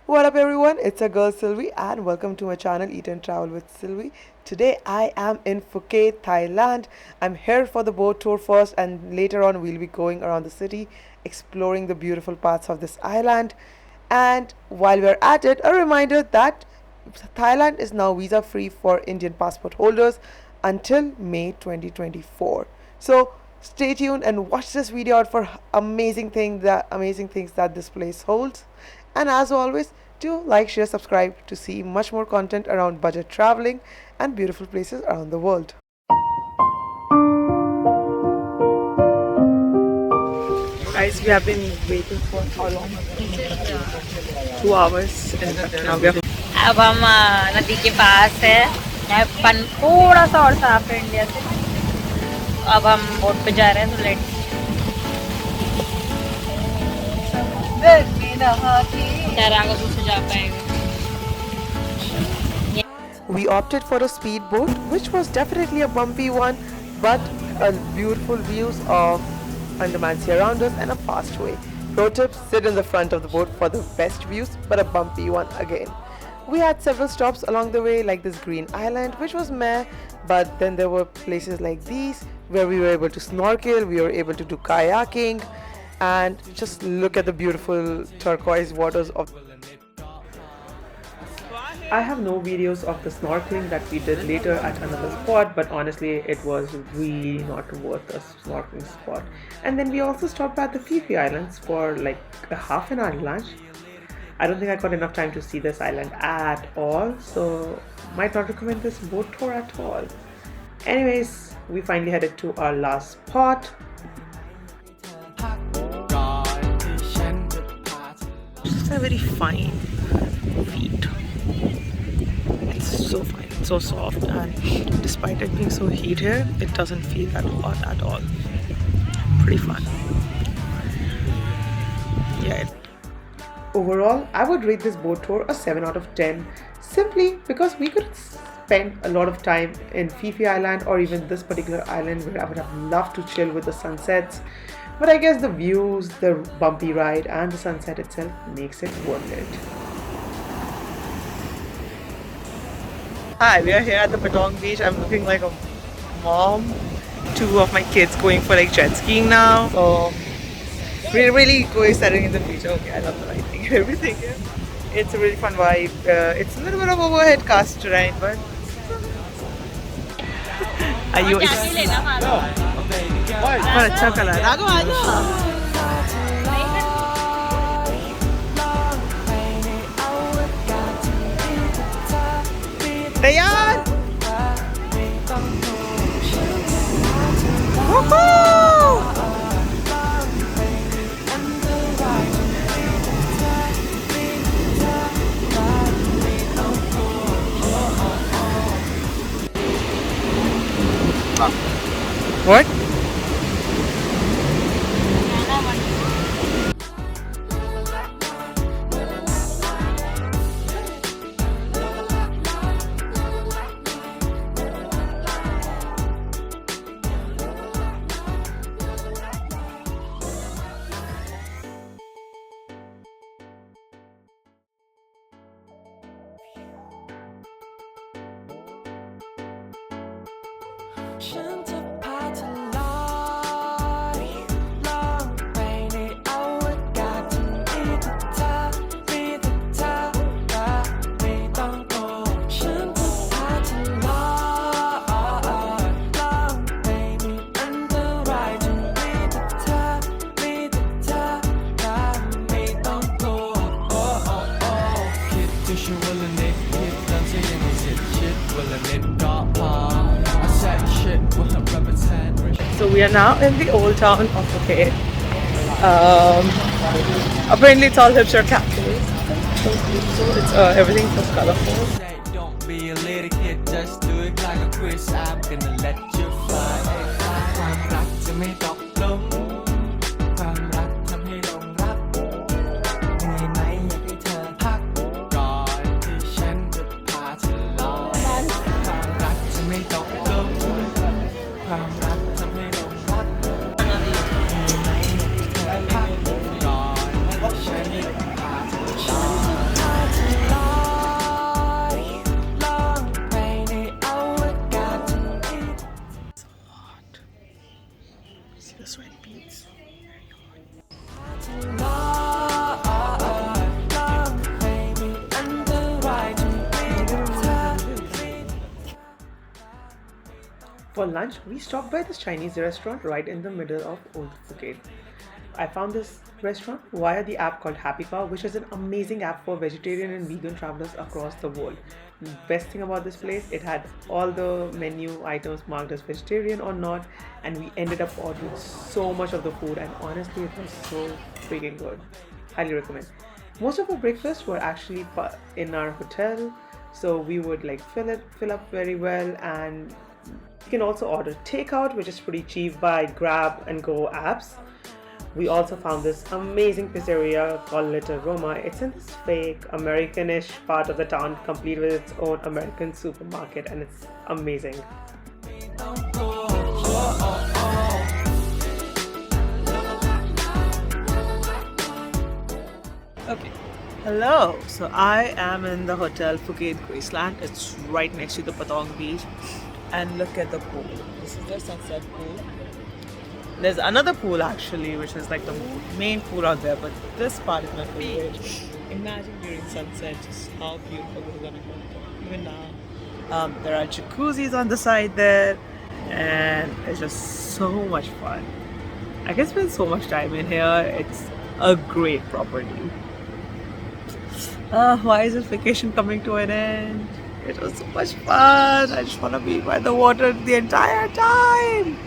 What up, everyone? It's a girl Sylvie, and welcome to my channel Eat and Travel with Sylvie. Today, I am in Phuket, Thailand. I'm here for the boat tour first, and later on, we'll be going around the city, exploring the beautiful parts of this island. And while we're at it, a reminder that Thailand is now visa free for Indian passport holders until May 2024. So stay tuned and watch this video out for amazing things that this place holds. And as always, do like, share, subscribe to see much more content around budget traveling and beautiful places around the world. Guys, we have been waiting for how long? 2 hours, and now we are. अब हम नदी के पास है। यहाँ पन थोड़ा सा और साफ है इंडिया से। अब हम बोट पे जा रहे हैं तो लेट से जा पाएंगे। We opted for a speedboat, which was definitely a bumpy one, but a beautiful views of Andaman Sea around us and a fast way. Pro tip: sit in the front of the boat for the best views, but a bumpy one again. We had several stops along the way, like this green island, which was meh, but then there were places like these where we were able to snorkel, we were able to do kayaking, and just look at the beautiful turquoise waters of. I have no videos of the snorkeling that we did later at another spot, but honestly, it was really not worth a snorkeling spot. And then we also stopped at the Phi Phi Islands for like a half an hour lunch. I don't think I got enough time to see this island at all, so might not recommend this boat tour at all. Anyways, we finally headed to our last spot. Just a very fine feet. It's so fine, it's so soft, and despite it being so heat here, it doesn't feel that hot at all. Pretty fun. Yeah. Overall, I would rate this boat tour a 7 out of 10, simply because we could spend a lot of time in Phi Phi Island or even this particular island where I would have loved to chill with the sunsets. But I guess the views, the bumpy ride, and the sunset itself makes it worth it. Hi, we are here at the Patong beach. I'm looking like a mom. 2 of my kids going for like jet skiing now. So we're really going setting in the future. Okay, I love the lighting and everything here. It's a really fun vibe. It's a little bit of overhead cast terrain, but are you excited? अच्छा colour Raghav आ जाओ तैयार What? So we are now in the old town of Phuket. Apparently it's all hipster cafes. So beautiful. It's everything's so colorful. Don't be a little kid, just do it like a quiz. I'm gonna let you fly. for lunch, we stopped by this Chinese restaurant right in the middle of Old Phuket. I found this restaurant via the app called Happy Cow, which is an amazing app for vegetarian and vegan travelers across the world. Best thing about this place, it had all the menu items marked as vegetarian or not, and we ended up ordering so much of the food, and honestly, it was so freaking good. Highly recommend. Most of our breakfasts were actually in our hotel, so we would like fill up very well, and you can also order takeout, which is pretty cheap by Grab and Go apps. We also found this amazing pizzeria called Little Roma. It's in this fake Americanish part of the town, complete with its own American supermarket, and it's amazing. Okay. Hello. So I am in the Hotel Phuket Graceland. It's right next to the Patong Beach. And look at the pool. This is the sunset pool. There's another pool actually, which is like the main pool out there, but this part is my favorite. Imagine during sunset just how beautiful this is gonna go. Even now, there are jacuzzis on the side there, and it's just so much fun. I can spend so much time in here. It's a great property. Why is this vacation coming to an end? It was so much fun. I just want to be by the water the entire time.